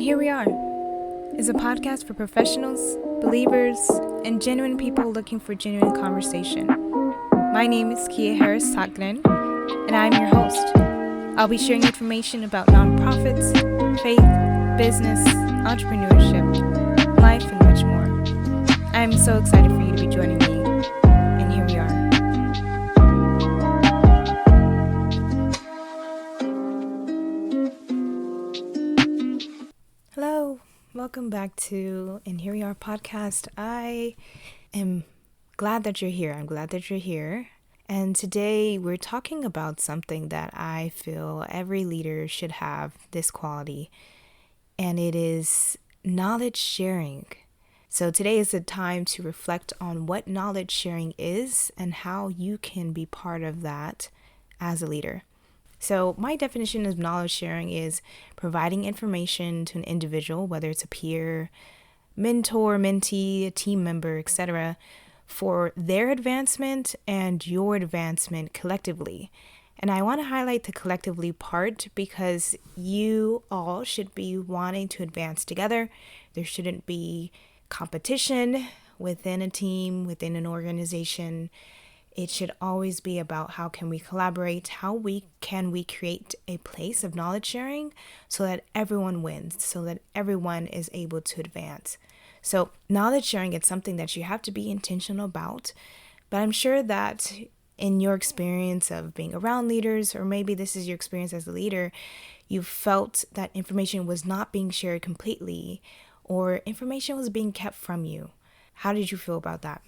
And here we are, is a podcast for professionals, believers, and genuine people looking for genuine conversation. My name is Kia Harris Totgren, and I'm your host. I'll be sharing information about nonprofits, faith, business, entrepreneurship, life, and much more. I'm so excited for you to be joining me, and here we are. Hello, welcome back to And Here We Are podcast. I am glad that you're here. I'm glad that you're here. And today we're talking about something that I feel every leader should have this quality, and it is knowledge sharing. So today is the time to reflect on what knowledge sharing is and how you can be part of that as a leader. So my definition of knowledge sharing is providing information to an individual, whether it's a peer, mentor, mentee, a team member, etc., for their advancement and your advancement collectively. And I want to highlight the collectively part because you all should be wanting to advance together. There shouldn't be competition within a team, within an organization. It should always be about how can we collaborate, how can we create a place of knowledge sharing so that everyone wins, so that everyone is able to advance. So knowledge sharing is something that you have to be intentional about, but I'm sure that in your experience of being around leaders, or maybe this is your experience as a leader, you felt that information was not being shared completely or information was being kept from you. How did you feel about that?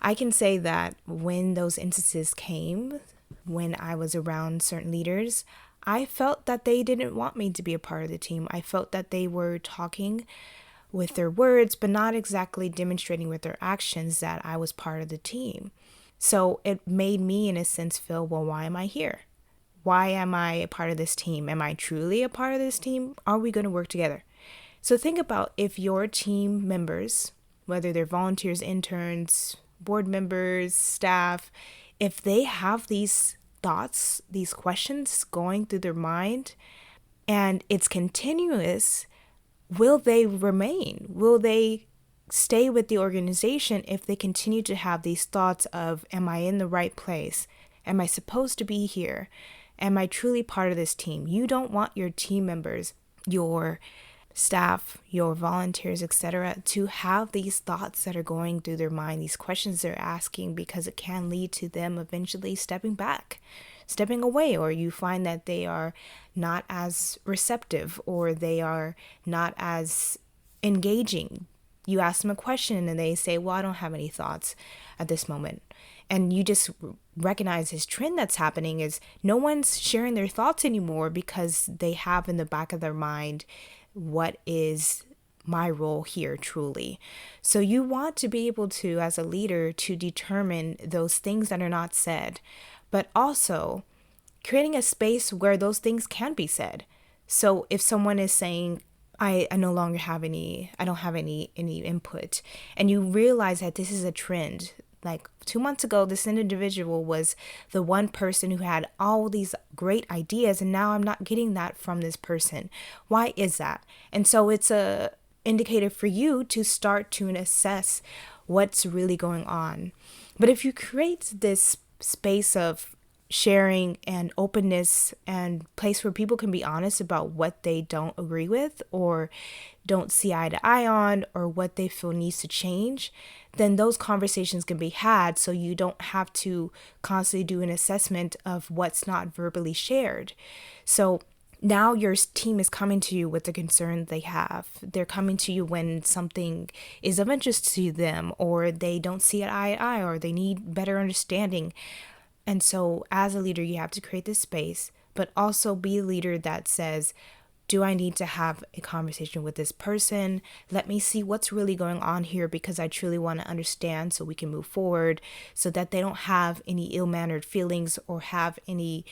I can say that when those instances came, when I was around certain leaders, I felt that they didn't want me to be a part of the team. I felt that they were talking with their words, but not exactly demonstrating with their actions that I was part of the team. So it made me, in a sense, feel, well, why am I here? Why am I a part of this team? Am I truly a part of this team? Are we going to work together? So think about if your team members, whether they're volunteers, interns, board members, staff, if they have these thoughts, these questions going through their mind, and it's continuous, will they remain? Will they stay with the organization if they continue to have these thoughts of, am I in the right place? Am I supposed to be here? Am I truly part of this team? You don't want your team members, your staff, your volunteers, etc., to have these thoughts that are going through their mind, these questions they're asking, because it can lead to them eventually stepping back, stepping away, or you find that they are not as receptive or they are not as engaging. You ask them a question and they say, well, I don't have any thoughts at this moment. And you just recognize this trend that's happening is no one's sharing their thoughts anymore because they have in the back of their mind, what is my role here truly? So you want to be able to, as a leader, to determine those things that are not said, but also creating a space where those things can be said. So if someone is saying, I no longer have I don't have any input, and you realize that this is a trend. Like 2 months ago, this individual was the one person who had all these great ideas, and now I'm not getting that from this person. Why is that? And so it's a indicator for you to start to assess what's really going on. But if you create this space of sharing and openness and place where people can be honest about what they don't agree with or don't see eye to eye on or what they feel needs to change, then those conversations can be had so you don't have to constantly do an assessment of what's not verbally shared. So now your team is coming to you with the concern they have. They're coming to you when something is of interest to them or they don't see it eye to eye or they need better understanding. And so as a leader, you have to create this space, but also be a leader that says, do I need to have a conversation with this person? Let me see what's really going on here because I truly want to understand so we can move forward so that they don't have any ill-mannered feelings or have any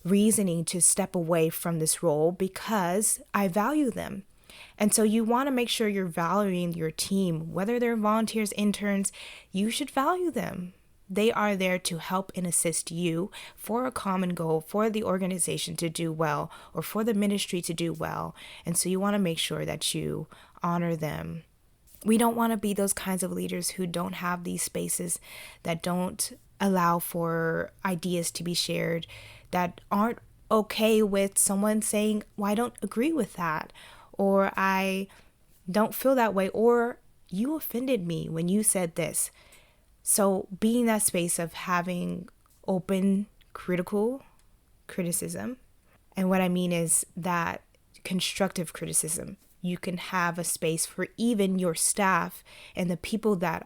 reasoning to step away from this role because I value them. And so you want to make sure you're valuing your team, whether they're volunteers, interns, you should value them. They are there to help and assist you for a common goal, for the organization to do well, or for the ministry to do well. And so you want to make sure that you honor them. We don't want to be those kinds of leaders who don't have these spaces, that don't allow for ideas to be shared, that aren't okay with someone saying, well, I don't agree with that, or I don't feel that way, or you offended me when you said this. So being that space of having open critical criticism, and what I mean is that constructive criticism. You can have a space for even your staff and the people that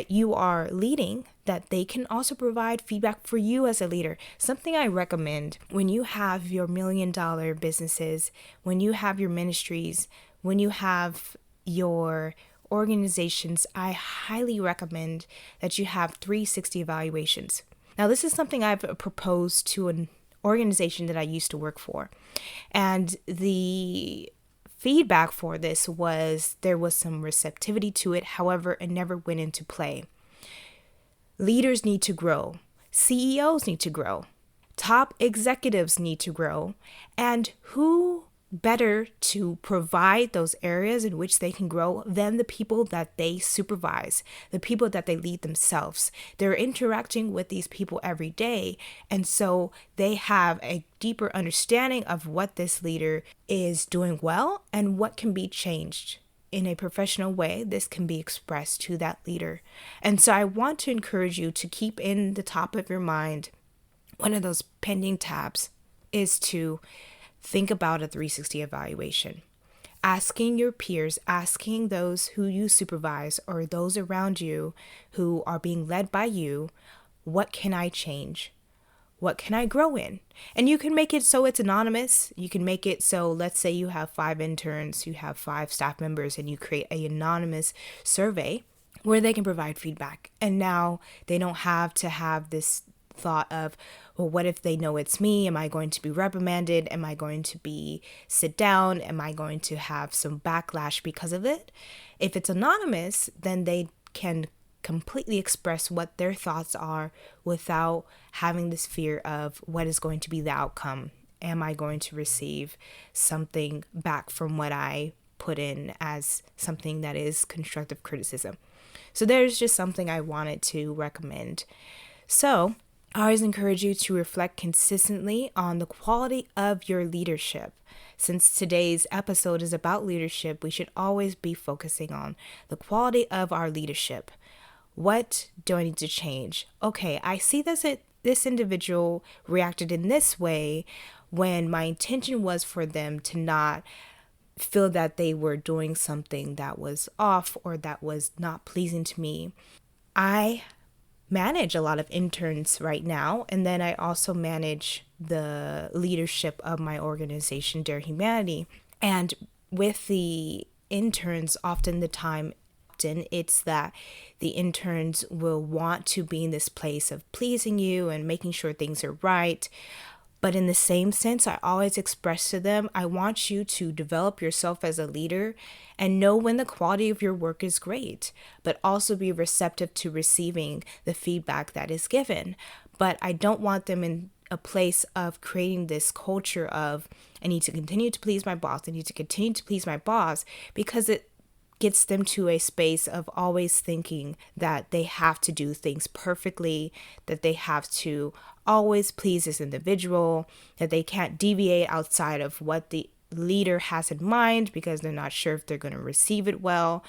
you are leading, that they can also provide feedback for you as a leader. Something I recommend when you have your $1 million businesses, when you have your ministries, when you have your organizations, I highly recommend that you have 360 evaluations. Now, this is something I've proposed to an organization that I used to work for. And the feedback for this was there was some receptivity to it. However, it never went into play. Leaders need to grow. CEOs need to grow. Top executives need to grow. And who better to provide those areas in which they can grow than the people that they supervise, the people that they lead themselves. They're interacting with these people every day, and so they have a deeper understanding of what this leader is doing well and what can be changed. In a professional way, this can be expressed to that leader. And so I want to encourage you to keep in the top of your mind, one of those pending tabs is to think about a 360 evaluation. Asking your peers, asking those who you supervise or those around you who are being led by you, what can I change? What can I grow in? And you can make it so it's anonymous. You can make it so, let's say you have 5 interns, you have 5 staff members, and you create an anonymous survey where they can provide feedback. And now they don't have to have this thought of, well, what if they know it's me? Am I going to be reprimanded? Am I going to be sit down? Am I going to have some backlash because of it? If it's anonymous, then they can completely express what their thoughts are without having this fear of what is going to be the outcome. Am I going to receive something back from what I put in as something that is constructive criticism? So there's just something I wanted to recommend. So I always encourage you to reflect consistently on the quality of your leadership. Since today's episode is about leadership, we should always be focusing on the quality of our leadership. What do I need to change? Okay, I see this individual reacted in this way when my intention was for them to not feel that they were doing something that was off or that was not pleasing to me. I manage a lot of interns right now, and then I also manage the leadership of my organization, Dare Humanity. And with the interns, often it's that the interns will want to be in this place of pleasing you and making sure things are right. But in the same sense, I always express to them, I want you to develop yourself as a leader and know when the quality of your work is great, but also be receptive to receiving the feedback that is given. But I don't want them in a place of creating this culture of, I need to continue to please my boss. I need to continue to please my boss, because it gets them to a space of always thinking that they have to do things perfectly, that they have to always please this individual, that they can't deviate outside of what the leader has in mind because they're not sure if they're going to receive it well.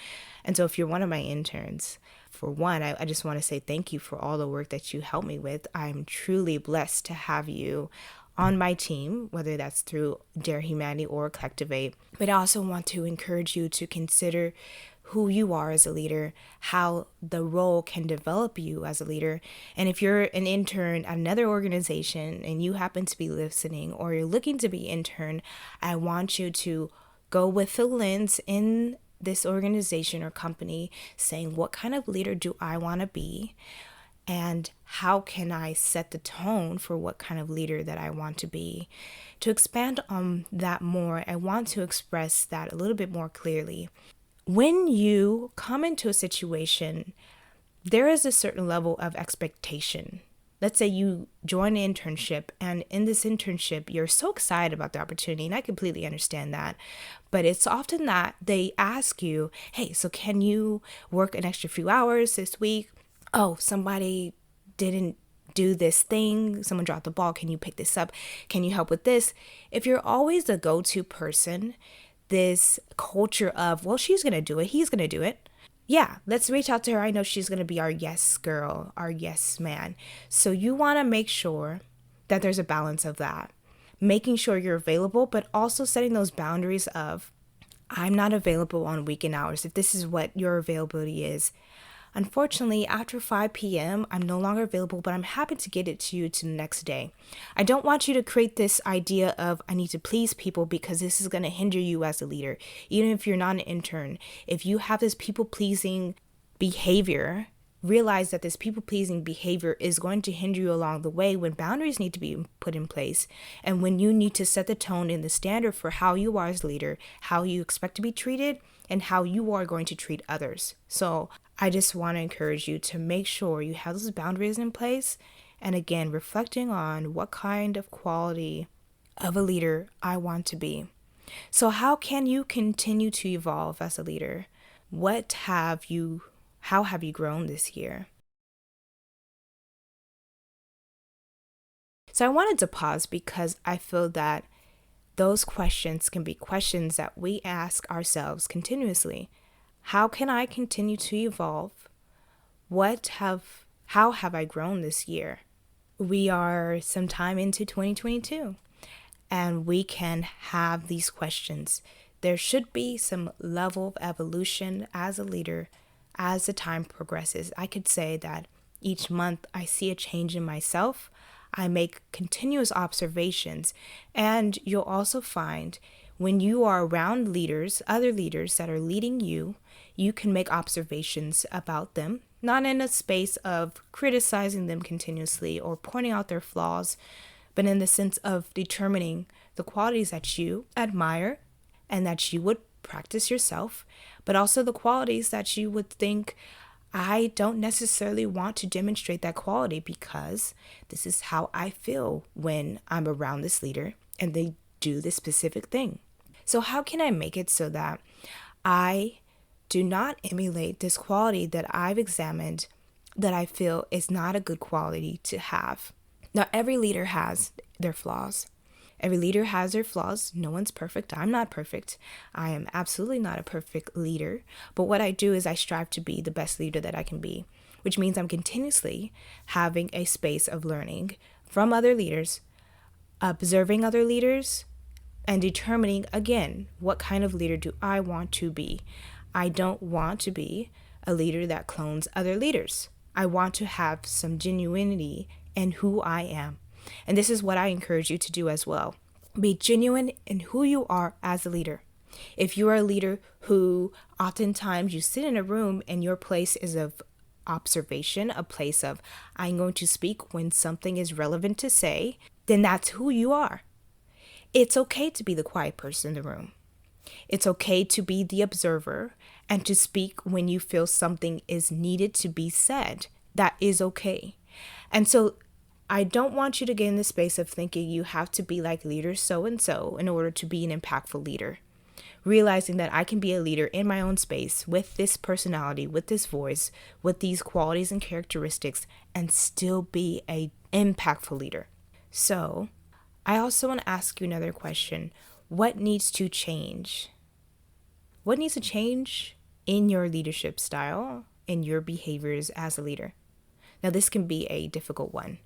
And so if you're one of my interns, for one, I just want to say thank you for all the work that you helped me with. I'm truly blessed to have you on my team, whether that's through Dare Humanity or Collectivate. But I also want to encourage you to consider who you are as a leader, how the role can develop you as a leader. And if you're an intern at another organization and you happen to be listening or you're looking to be intern, I want you to go with the lens in this organization or company saying, what kind of leader do I want to be? And how can I set the tone for what kind of leader that I want to be? To expand on that more, I want to express that a little bit more clearly. When you come into a situation there is a certain level of expectation. Let's say you join an internship, and in this internship, you're so excited about the opportunity, and I completely understand that. But it's often that they ask you, hey, so can you work an extra few hours this week? Oh, somebody didn't do this thing. Someone dropped the ball. Can you pick this up? Can you help with this? If you're always the go-to person, this culture of, well, she's going to do it, he's going to do it. Yeah, let's reach out to her. I know she's going to be our yes girl, our yes man. So you want to make sure that there's a balance of that. Making sure you're available, but also setting those boundaries of, I'm not available on weekend hours. If this is what your availability is, unfortunately, after 5 p.m., I'm no longer available, but I'm happy to get it to you to the next day. I don't want you to create this idea of, I need to please people, because this is going to hinder you as a leader. Even if you're not an intern, if you have this people-pleasing behavior, realize that this people-pleasing behavior is going to hinder you along the way when boundaries need to be put in place, and when you need to set the tone and the standard for how you are as a leader, how you expect to be treated, and how you are going to treat others. So I just want to encourage you to make sure you have those boundaries in place. And again, reflecting on what kind of quality of a leader I want to be. So how can you continue to evolve as a leader? How have you grown this year? So I wanted to pause because I feel that those questions can be questions that we ask ourselves continuously. How can I continue to evolve? How have I grown this year? We are sometime into 2022, and we can have these questions. There should be some level of evolution as a leader as the time progresses. I could say that each month I see a change in myself. I make continuous observations, and you'll also find when you are around leaders, other leaders that are leading you, you can make observations about them, not in a space of criticizing them continuously or pointing out their flaws, but in the sense of determining the qualities that you admire and that you would practice yourself, but also the qualities that you would think, I don't necessarily want to demonstrate that quality because this is how I feel when I'm around this leader and they do this specific thing. So how can I make it so that I do not emulate this quality that I've examined that I feel is not a good quality to have? Now, every leader has their flaws. Every leader has their flaws. No one's perfect. I'm not perfect. I am absolutely not a perfect leader. But what I do is I strive to be the best leader that I can be, which means I'm continuously having a space of learning from other leaders, observing other leaders, and determining, again, what kind of leader do I want to be. I don't want to be a leader that clones other leaders. I want to have some genuinity in who I am. And this is what I encourage you to do as well. Be genuine in who you are as a leader. If you are a leader who oftentimes you sit in a room and your place is of observation, a place of I'm going to speak when something is relevant to say, then that's who you are. It's okay to be the quiet person in the room. It's okay to be the observer and to speak when you feel something is needed to be said. That is okay. And so I don't want you to get in the space of thinking you have to be like leader so-and-so in order to be an impactful leader. Realizing that I can be a leader in my own space with this personality, with this voice, with these qualities and characteristics, and still be an impactful leader. So I also want to ask you another question. What needs to change? What needs to change in your leadership style, in your behaviors as a leader? Now, this can be a difficult one,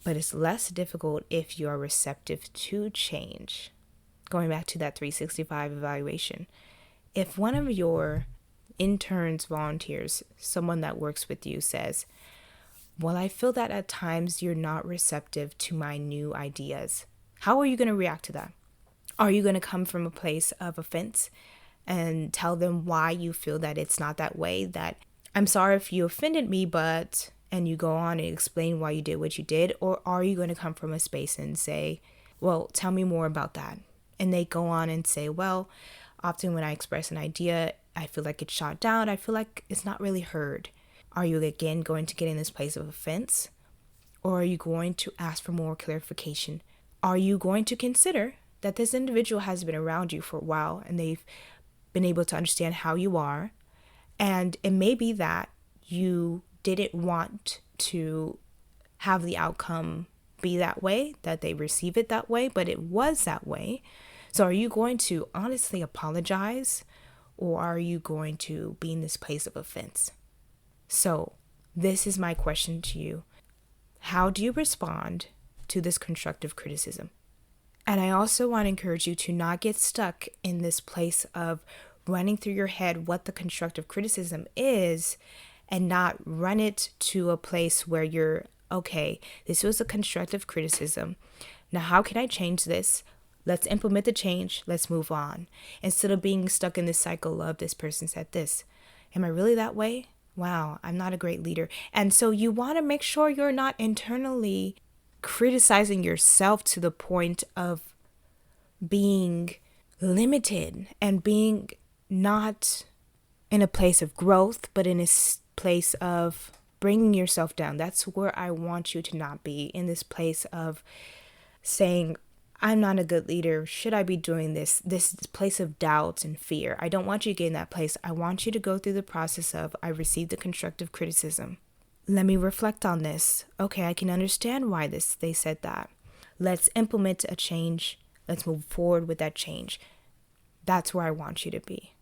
but it's less difficult if you are receptive to change. Going back to that 365 evaluation, if one of your interns, volunteers, someone that works with you says, well, I feel that at times you're not receptive to my new ideas, how are you going to react to that? Are you going to come from a place of offense and tell them why you feel that it's not that way, that I'm sorry if you offended me, but, and you go on and explain why you did what you did? Or are you going to come from a space and say, well, tell me more about that? And they go on and say, well, often when I express an idea, I feel like it's shot down. I feel like it's not really heard. Are you again going to get in this place of offense? Or are you going to ask for more clarification? Are you going to consider that this individual has been around you for a while and they've been able to understand how you are? And it may be that you didn't want to have the outcome be that way, that they receive it that way, but it was that way. So are you going to honestly apologize, or are you going to be in this place of offense? So this is my question to you. How do you respond to this constructive criticism? And I also want to encourage you to not get stuck in this place of running through your head what the constructive criticism is and not run it to a place where you're, okay, this was a constructive criticism. Now, how can I change this? Let's implement the change. Let's move on. Instead of being stuck in this cycle of this person said this. Am I really that way? Wow, I'm not a great leader. And so you want to make sure you're not internally criticizing yourself to the point of being limited and being not in a place of growth, but in a place of bringing yourself down. That's where I want you to not be, in this place of saying, I'm not a good leader. Should I be doing this? This place of doubt and fear. I don't want you to get in that place. I want you to go through the process of, I received the constructive criticism. Let me reflect on this. Okay, I can understand why they said that. Let's implement a change. Let's move forward with that change. That's where I want you to be.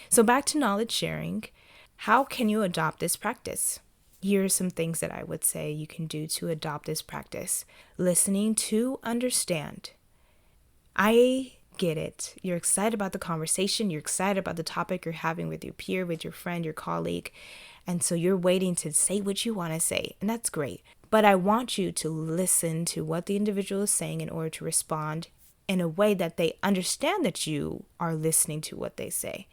So back to knowledge sharing. How can you adopt this practice? Here are some things that I would say you can do to adopt this practice. Listening to understand. I get it. You're excited about the conversation. You're excited about the topic you're having with your peer, with your friend, your colleague. And so you're waiting to say what you want to say. And that's great. But I want you to listen to what the individual is saying in order to respond in a way that they understand that you are listening to what they say.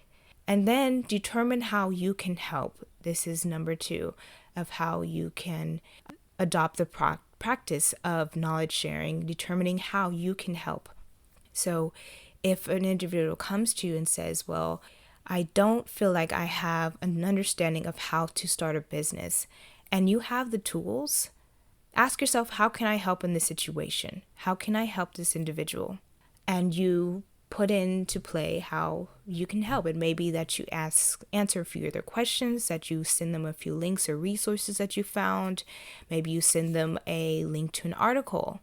And then determine how you can help. This is number 2 of how you can adopt the practice of knowledge sharing, determining how you can help. So if an individual comes to you and says, well, I don't feel like I have an understanding of how to start a business, and you have the tools, ask yourself, how can I help in this situation? How can I help this individual? And you put into play how you can help. It may be that you answer a few of their questions, that you send them a few links or resources that you found. Maybe you send them a link to an article.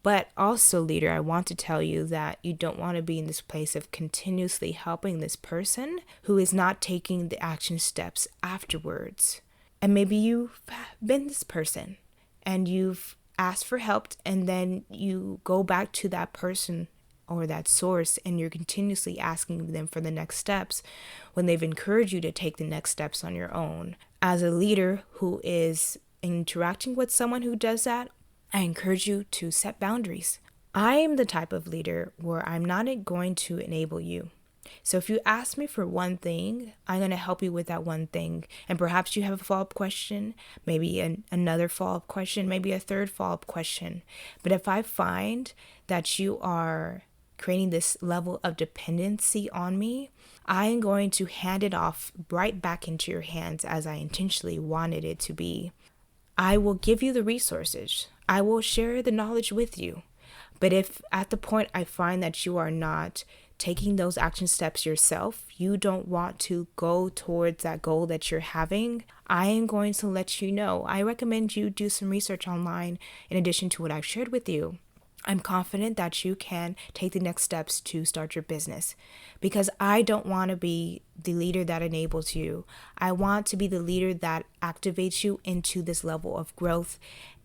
But also, leader, I want to tell you that you don't want to be in this place of continuously helping this person who is not taking the action steps afterwards. And maybe you've been this person and you've asked for help, and then you go back to that person or that source and you're continuously asking them for the next steps when they've encouraged you to take the next steps on your own. As a leader who is interacting with someone who does that, I encourage you to set boundaries. I am the type of leader where I'm not going to enable you. So if you ask me for one thing, I'm going to help you with that one thing. And perhaps you have a follow-up question, maybe another follow-up question, maybe a third follow-up question. But if I find that you are creating this level of dependency on me, I am going to hand it off right back into your hands as I intentionally wanted it to be. I will give you the resources. I will share the knowledge with you. But if at the point I find that you are not taking those action steps yourself, you don't want to go towards that goal that you're having, I am going to let you know. I recommend you do some research online in addition to what I've shared with you. I'm confident that you can take the next steps to start your business, because I don't want to be the leader that enables you. I want to be the leader that activates you into this level of growth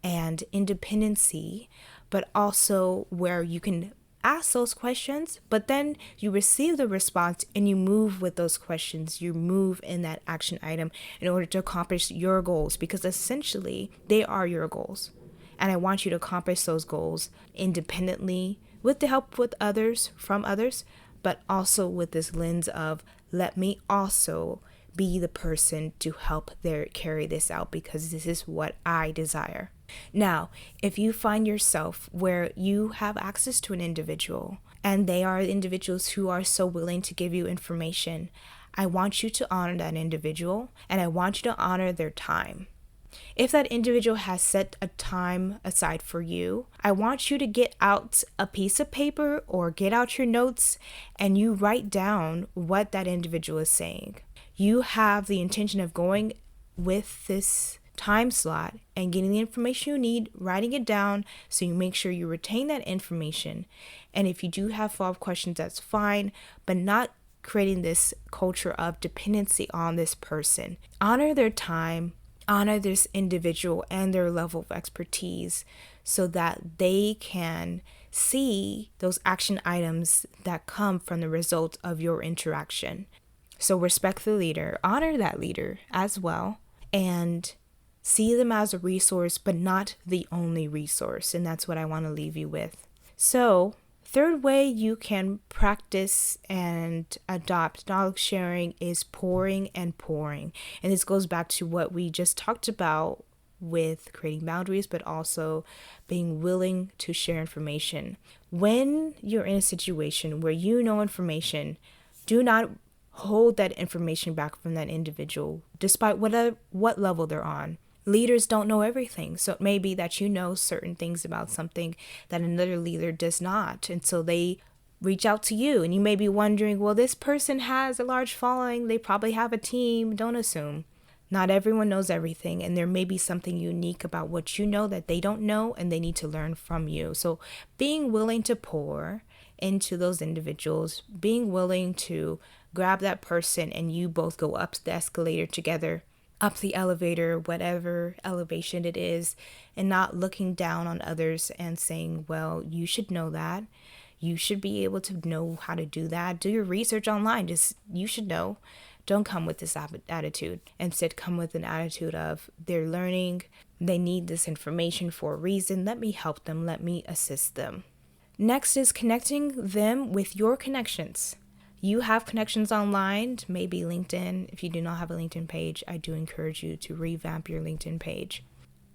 and independency, but also where you can ask those questions, but then you receive the response and you move with those questions. You move in that action item in order to accomplish your goals, because essentially they are your goals. And I want you to accomplish those goals independently with the help from others, but also with this lens of, let me also be the person to help carry this out, because this is what I desire. Now, if you find yourself where you have access to an individual and they are individuals who are so willing to give you information, I want you to honor that individual, and I want you to honor their time. If that individual has set a time aside for you, I want you to get out a piece of paper or get out your notes and you write down what that individual is saying. You have the intention of going with this time slot and getting the information you need, writing it down so you make sure you retain that information. And if you do have follow-up questions, that's fine, but not creating this culture of dependency on this person. Honor their time, honor this individual and their level of expertise so that they can see those action items that come from the result of your interaction. So respect the leader, honor that leader as well, and see them as a resource, but not the only resource. And that's what I want to leave you with. So, third way you can practice and adopt knowledge sharing is pouring and pouring. And this goes back to what we just talked about with creating boundaries, but also being willing to share information. When you're in a situation where you know information, do not hold that information back from that individual, despite what level they're on. Leaders don't know everything. So it may be that you know certain things about something that another leader does not. And so they reach out to you and you may be wondering, well, this person has a large following. They probably have a team. Don't assume. Not everyone knows everything. And there may be something unique about what you know that they don't know and they need to learn from you. So being willing to pour into those individuals, being willing to grab that person and you both go up the escalator together, up the elevator, whatever elevation it is, and not looking down on others and saying, well, you should know that. You should be able to know how to do that. Do your research online. You should know. Don't come with this attitude. Instead, come with an attitude of they're learning. They need this information for a reason. Let me help them. Let me assist them. Next is connecting them with your connections. You have connections online, maybe LinkedIn. If you do not have a LinkedIn page, I do encourage you to revamp your LinkedIn page.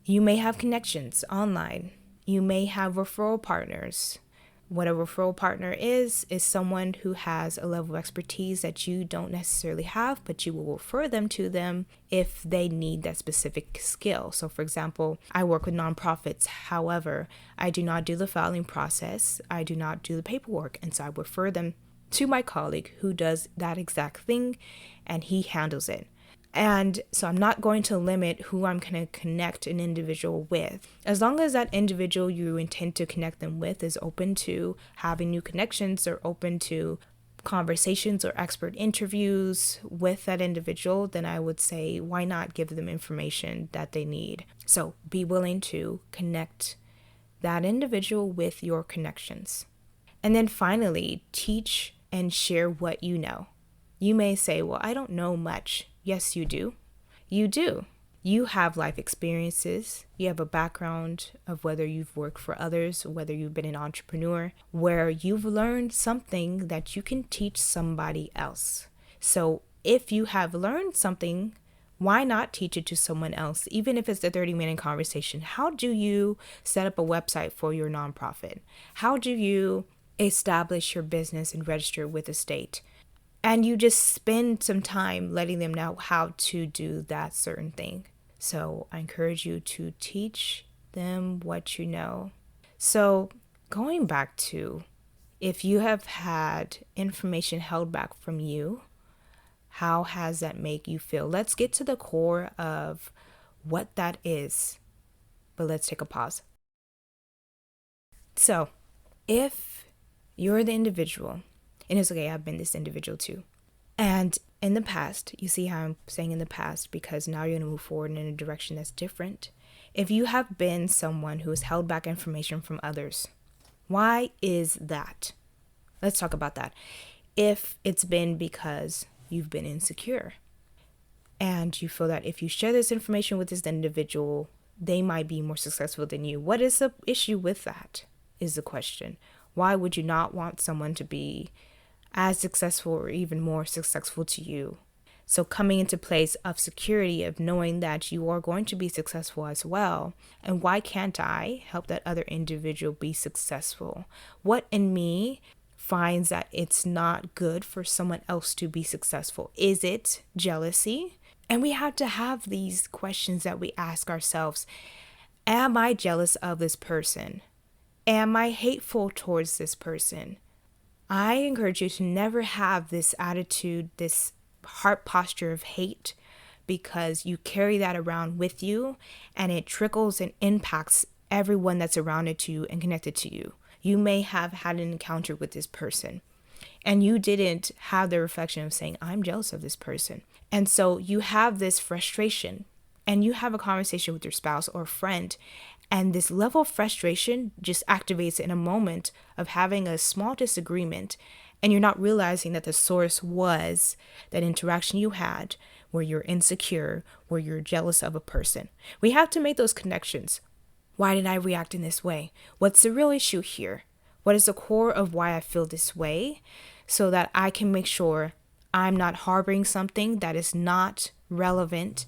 You may have connections online. You may have referral partners. What a referral partner is someone who has a level of expertise that you don't necessarily have, but you will refer them to them if they need that specific skill. So for example, I work with nonprofits. However, I do not do the filing process. I do not do the paperwork. And so I refer them to my colleague who does that exact thing and he handles it. And so I'm not going to limit who I'm going to connect an individual with. As long as that individual you intend to connect them with is open to having new connections or open to conversations or expert interviews with that individual, then I would say, why not give them information that they need? So be willing to connect that individual with your connections. And then finally, teach and share what you know. You may say, well, I don't know much. Yes, you do. You do. You have life experiences. You have a background of whether you've worked for others, whether you've been an entrepreneur, where you've learned something that you can teach somebody else. So if you have learned something, why not teach it to someone else, even if it's a 30-minute conversation? How do you set up a website for your nonprofit? How do you establish your business and register with the state? And you just spend some time letting them know how to do that certain thing. So I encourage you to teach them what you know. So going back to, if you have had information held back from you, how has that make you feel? Let's get to the core of what that is. But let's take a pause. So if you're the individual, and it's okay, I've been this individual too. And in the past, you see how I'm saying in the past, because now you're going to move forward in a direction that's different. If you have been someone who has held back information from others, why is that? Let's talk about that. If it's been because you've been insecure and you feel that if you share this information with this individual, they might be more successful than you. What is the issue with that is the question. Why would you not want someone to be as successful or even more successful to you? So coming into place of security, of knowing that you are going to be successful as well. And why can't I help that other individual be successful? What in me finds that it's not good for someone else to be successful? Is it jealousy? And we have to have these questions that we ask ourselves. Am I jealous of this person? Am I hateful towards this person? I encourage you to never have this attitude, this heart posture of hate, because you carry that around with you and it trickles and impacts everyone that's around it to you and connected to you. You may have had an encounter with this person and you didn't have the reflection of saying, I'm jealous of this person. And so you have this frustration and you have a conversation with your spouse or friend, and this level of frustration just activates in a moment of having a small disagreement, and you're not realizing that the source was that interaction you had where you're insecure, where you're jealous of a person. We have to make those connections. Why did I react in this way? What's the real issue here? What is the core of why I feel this way? So that I can make sure I'm not harboring something that is not relevant,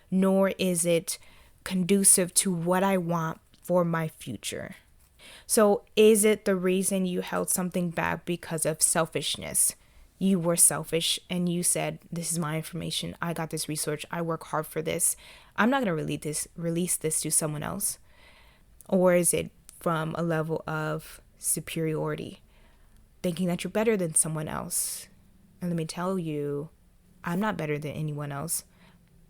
nor is it conducive to what I want for my future. So is it the reason you held something back because of selfishness? You were selfish and you said, this is my information. I got this research. I work hard for this. I'm not going to release this to someone else. Or is it from a level of superiority, thinking that you're better than someone else? And let me tell you, I'm not better than anyone else.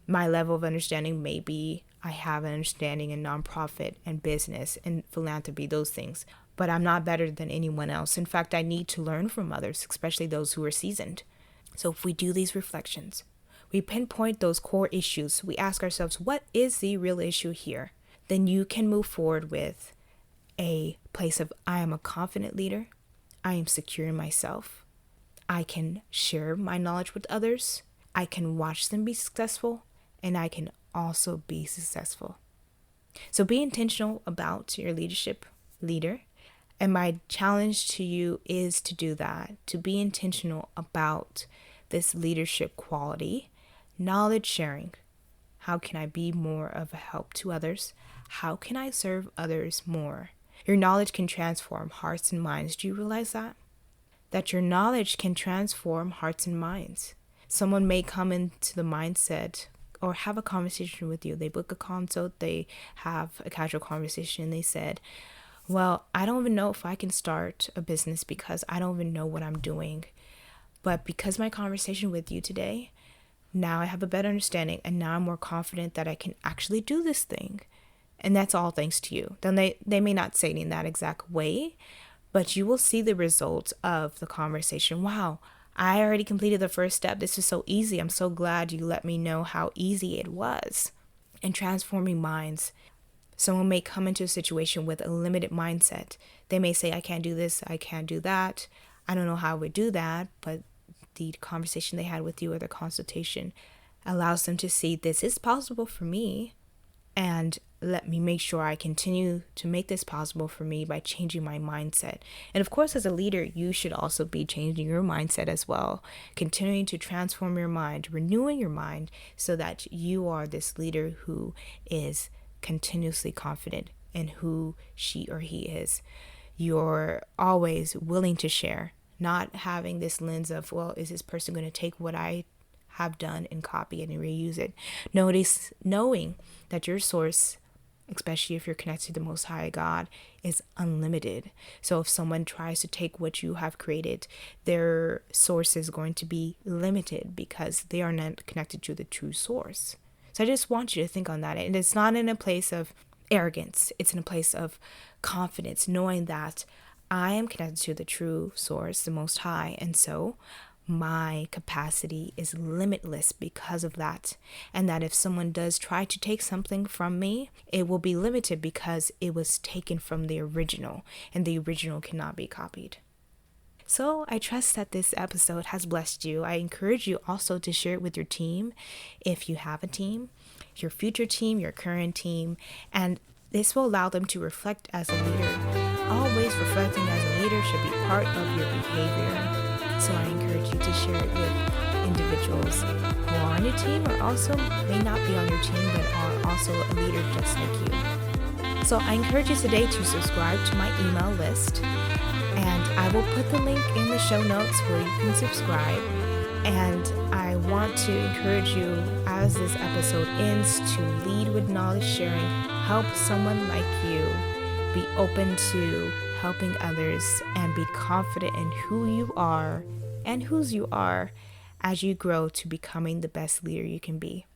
My level of understanding may be I have an understanding in nonprofit and business and philanthropy, those things, but I'm not better than anyone else. In fact, I need to learn from others, especially those who are seasoned. So if we do these reflections, we pinpoint those core issues, we ask ourselves, what is the real issue here? Then you can move forward with a place of, I am a confident leader. I am secure in myself. I can share my knowledge with others. I can watch them be successful, and I can also be successful. So be intentional about your leader. And my challenge to you is to do that, to be intentional about this leadership quality, knowledge sharing. How can I be more of a help to others? How can I serve others more? Your knowledge can transform hearts and minds. Do you realize that? That your knowledge can transform hearts and minds. Someone may come into the mindset or have a conversation with you. They book a consult, they have a casual conversation. They said, well, I don't even know if I can start a business because I don't even know what I'm doing. But because my conversation with you today, now I have a better understanding and now I'm more confident that I can actually do this thing. And that's all thanks to you. Then they may not say it in that exact way, but you will see the results of the conversation. Wow, I already completed the first step. This is so easy. I'm so glad you let me know how easy it was. And transforming minds. Someone may come into a situation with a limited mindset. They may say, I can't do this, I can't do that. I don't know how I would do that, but the conversation they had with you or the consultation allows them to see this is possible for me. And let me make sure I continue to make this possible for me by changing my mindset. And of course, as a leader, you should also be changing your mindset as well, continuing to transform your mind, renewing your mind so that you are this leader who is continuously confident in who she or he is. You're always willing to share, not having this lens of, well, is this person going to take what I have done and copy it and reuse it? Notice knowing that your source, especially if you're connected to the Most High God, is unlimited. So if someone tries to take what you have created, their source is going to be limited because they are not connected to the true source. So I just want you to think on that. And it's not in a place of arrogance. It's in a place of confidence, knowing that I am connected to the true source, the Most High. And so my capacity is limitless because of that. And that if someone does try to take something from me, it will be limited because it was taken from the original, and the original cannot be copied. So I trust that this episode has blessed you. I encourage you also to share it with your team if you have a team, your future team, your current team, and this will allow them to reflect as a leader. Always reflecting as a leader should be part of your behavior. So I encourage you to share it with individuals who are on your team or also may not be on your team but are also a leader just like you. So I encourage you today to subscribe to my email list and I will put the link in the show notes where you can subscribe. And I want to encourage you, as this episode ends, to lead with knowledge sharing. Help someone like you be open to helping others and be confident in who you are and whose you are as you grow to becoming the best leader you can be.